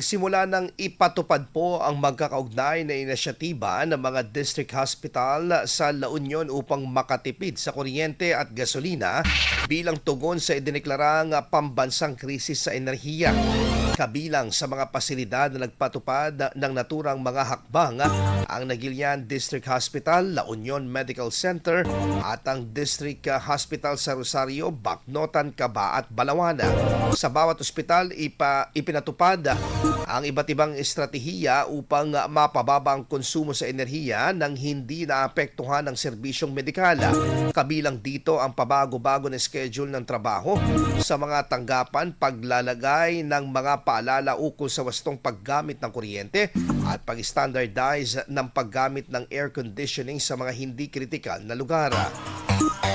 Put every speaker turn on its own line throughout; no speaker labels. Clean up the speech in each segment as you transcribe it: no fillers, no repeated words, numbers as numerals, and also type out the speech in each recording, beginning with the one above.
Simula nang ipatupad po ang magkakaugnay na inisyatiba ng mga district hospital sa La Union upang makatipid sa kuryente at gasolina bilang tugon sa idineklarang pambansang krisis sa enerhiya. Kabilang sa mga pasilidad na nagpatupad ng naturang mga hakbang ang Nagilian District Hospital, La Union Medical Center at ang District Hospital sa Rosario, Bacnotan, Caba at Balawana. Sa bawat ospital ipinatupad ang iba't ibang estratehiya upang mapababa ang konsumo sa enerhiya nang hindi naapektuhan ang serbisyong medikal. Kabilang dito ang pabago-bago na schedule ng trabaho sa mga tanggapan, paglalagay ng mga paalala ukol sa wastong paggamit ng kuryente at pag-standardize ng paggamit ng air conditioning sa mga hindi kritikal na lugar.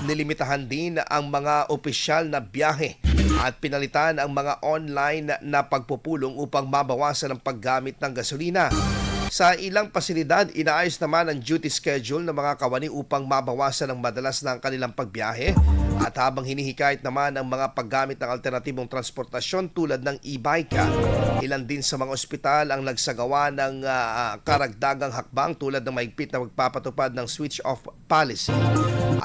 Nilimitahan din ang mga opisyal na biyahe at pinalitan ang mga online na pagpupulong upang mabawasan ang paggamit ng gasolina. Sa ilang pasilidad, inaayos naman ang duty schedule ng mga kawani upang mabawasan ang madalas ng kanilang pagbiyahe at habang hinihikayat naman ang mga paggamit ng alternatibong transportasyon tulad ng e-bike. Ilan din sa mga ospital ang nagsagawa ng karagdagang hakbang tulad ng mahigpit na pagpapatupad ng switch-off policy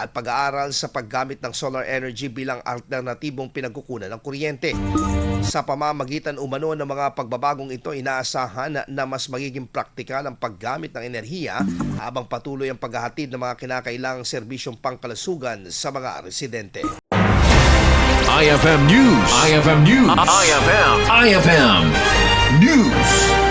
at pag-aaral sa paggamit ng solar energy bilang alternatibong pinagkukunan ng kuryente. Sa pamamagitan umano ng mga pagbabagong ito, inaasahan na mas magiging praktikal ang paggamit ng enerhiya habang patuloy ang paghahatid ng mga kinakailangang serbisyong pangkalusugan sa mga residente.
IFM News. IFM News. IFM News.